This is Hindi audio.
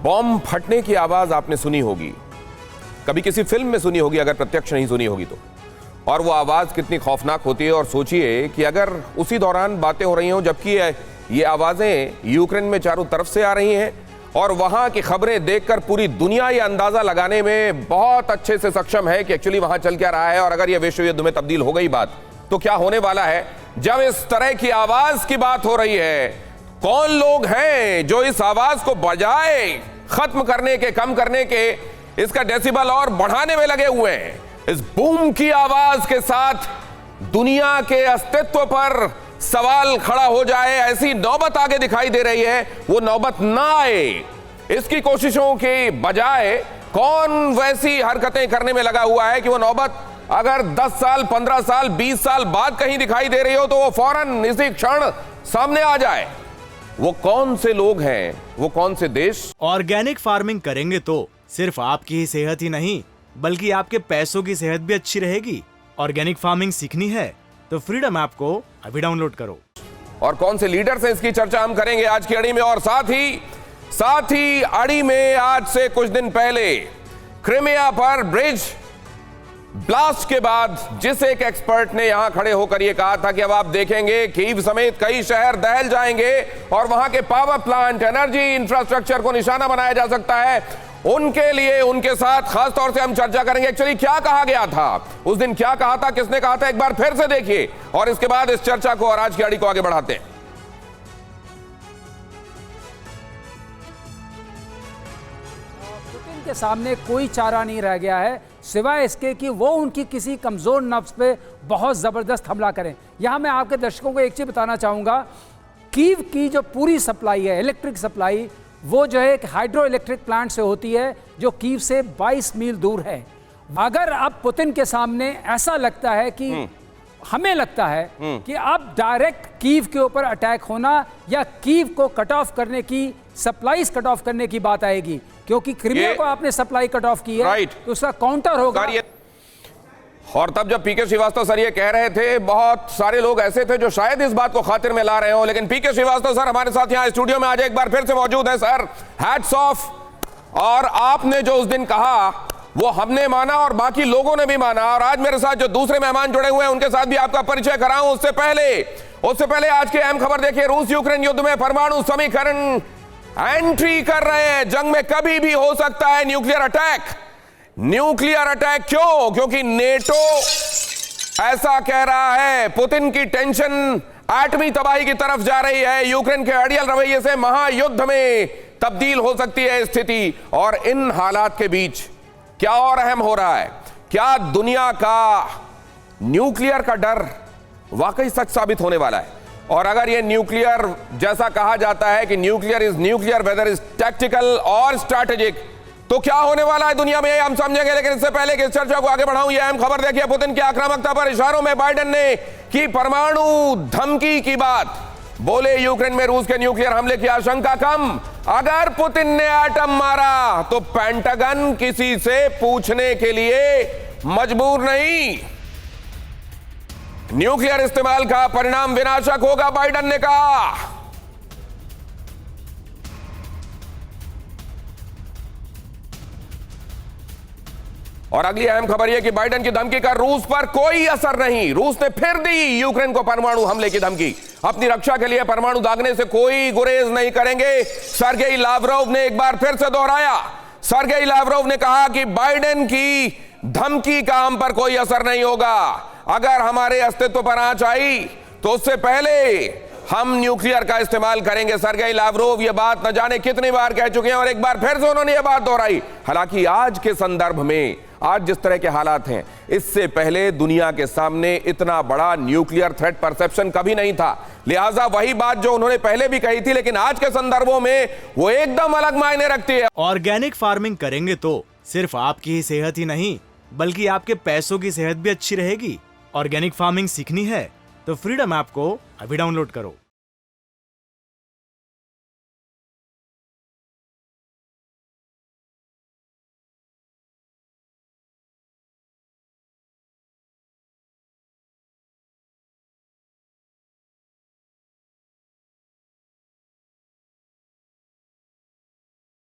बॉम्ब फटने की आवाज आपने सुनी होगी, कभी किसी फिल्म में सुनी होगी, अगर प्रत्यक्ष नहीं सुनी होगी तो। और वो आवाज कितनी खौफनाक होती है। और सोचिए कि अगर उसी दौरान बातें हो रही हों, जबकि ये आवाजें यूक्रेन में चारों तरफ से आ रही हैं और वहां की खबरें देखकर पूरी दुनिया ये अंदाजा लगाने में बहुत अच्छे से सक्षम है कि एक्चुअली वहां चल क्या रहा है। और अगर ये विश्व युद्ध में तब्दील हो गई बात, तो क्या होने वाला है। जब इस तरह की आवाज की बात हो रही है, कौन लोग हैं जो इस आवाज को बजाय खत्म करने के, कम करने के, इसका डेसिबल और बढ़ाने में लगे हुए हैं। इस बूम की आवाज के साथ दुनिया के अस्तित्व पर सवाल खड़ा हो जाए, ऐसी नौबत आगे दिखाई दे रही है। वो नौबत ना आए, इसकी कोशिशों के बजाय कौन वैसी हरकतें करने में लगा हुआ है कि वो नौबत अगर 10 साल, 15 साल, 20 साल बाद कहीं दिखाई दे रही हो तो वो फौरन इसी क्षण सामने आ जाए। वो कौन से लोग हैं, वो कौन से देश। ऑर्गेनिक फार्मिंग करेंगे तो सिर्फ आपकी ही सेहत ही नहीं, बल्कि आपके पैसों की सेहत भी अच्छी रहेगी। ऑर्गेनिक फार्मिंग सीखनी है तो फ्रीडम ऐप को अभी डाउनलोड करो। और कौन से लीडर्स हैं, इसकी चर्चा हम करेंगे आज की अड़ी में। और साथ ही अड़ी में आज से कुछ दिन पहले क्रिमिया पर ब्रिज ब्लास्ट के बाद जिस एक एक्सपर्ट ने यहां खड़े होकर यह कहा था कि अब आप देखेंगे कीव समेत कई शहर दहल जाएंगे और वहां के पावर प्लांट, एनर्जी इंफ्रास्ट्रक्चर को निशाना बनाया जा सकता है, उनके लिए, उनके साथ खास तौर से हम चर्चा करेंगे। एक्चुअली क्या कहा गया था उस दिन, क्या कहा था, किसने कहा था, एक बार फिर से देखिए और इसके बाद इस चर्चा को और आज की अड़ी को आगे बढ़ाते हैं। पुतिन के सामने कोई चारा नहीं रह गया है सिवाय इसके कि वो उनकी किसी कमजोर नफ्स पे बहुत जबरदस्त हमला करें। यहां मैं आपके दर्शकों को एक चीज बताना चाहूंगा, कीव की जो पूरी सप्लाई है, इलेक्ट्रिक सप्लाई, वो जो है एक हाइड्रो इलेक्ट्रिक प्लांट से होती है जो कीव से 22 मील दूर है। अगर अब पुतिन के सामने ऐसा लगता है कि हमें लगता है कि अब डायरेक्ट कीव के ऊपर अटैक होना या कीव को कट ऑफ करने की, सप्लाईज कट ऑफ करने की बात आएगी, क्योंकि क्रिमिया को आपने सप्लाई कट ऑफ की है, तो उसका काउंटर होगा। और तब जब पीके श्रीवास्तव सर ये कह रहे थे, बहुत सारे लोग ऐसे थे जो शायद इस बात को खातिर में ला रहे हो, लेकिन पीके श्रीवास्तव सर हमारे साथ यहां स्टूडियो में आज एक बार फिर से मौजूद है। Sir, hats off. और आपने जो उस दिन कहा वो हमने माना और बाकी लोगों ने भी माना। और आज मेरे साथ जो दूसरे मेहमान जुड़े हुए हैं उनके साथ भी आपका परिचय कराऊं। उससे पहले आज की अहम खबर देखिए। रूस यूक्रेन युद्ध में परमाणु समीकरण एंट्री कर रहे हैं। जंग में कभी भी हो सकता है न्यूक्लियर अटैक। न्यूक्लियर अटैक क्यों? क्योंकि नेटो ऐसा कह रहा है। पुतिन की टेंशन एटमी तबाही की तरफ जा रही है। यूक्रेन के अड़ियल रवैये से महायुद्ध में तब्दील हो सकती है स्थिति। और इन हालात के बीच क्या और अहम हो रहा है, क्या दुनिया का न्यूक्लियर का डर वाकई सच साबित होने वाला है? और अगर यह न्यूक्लियर, जैसा कहा जाता है कि nuclear is nuclear weather is tactical और स्ट्रैटेजिक, तो क्या होने वाला है दुनिया में, हम समझेंगे। लेकिन इससे पहले कि इस चर्चा को आगे बढ़ाऊं, यह अहम खबर देखिए। पुतिन की आक्रामकता पर इशारों में बाइडेन ने की परमाणु धमकी की बात। बोले यूक्रेन में रूस के न्यूक्लियर हमले की आशंका कम। अगर पुतिन ने एटम मारा तो पेंटागन किसी से पूछने के लिए मजबूर नहीं। न्यूक्लियर इस्तेमाल का परिणाम विनाशक होगा, बाइडेन ने कहा। और अगली अहम खबर यह कि बाइडेन की धमकी का रूस पर कोई असर नहीं। रूस ने फिर दी यूक्रेन को परमाणु हमले की धमकी। अपनी रक्षा के लिए परमाणु दागने से कोई गुरेज नहीं करेंगे, सर्गेई लावरोव ने एक बार फिर से दोहराया। सर्गेई लावरोव ने कहा कि बाइडेन की धमकी का हम पर कोई असर नहीं होगा। अगर हमारे अस्तित्व पर आंच आई तो उससे पहले हम न्यूक्लियर का इस्तेमाल करेंगे। सर्गेई लावरोव ये बात न जाने कितनी बार कह चुके हैं और एक बार फिर से उन्होंने ये बात दोहराई। हालांकि आज के संदर्भ में, आज जिस तरह के हालात हैं, इससे पहले दुनिया के सामने इतना बड़ा न्यूक्लियर थ्रेट परसेप्शन कभी नहीं था। लिहाजा वही बात जो उन्होंने पहले भी कही थी, लेकिन आज के संदर्भों में वो एकदम अलग मायने रखती है। ऑर्गेनिक फार्मिंग करेंगे तो सिर्फ आपकी ही सेहत ही नहीं, बल्कि आपके पैसों की सेहत भी अच्छी रहेगी। ऑर्गेनिक फार्मिंग सीखनी है तो फ्रीडम ऐप को अभी डाउनलोड करो।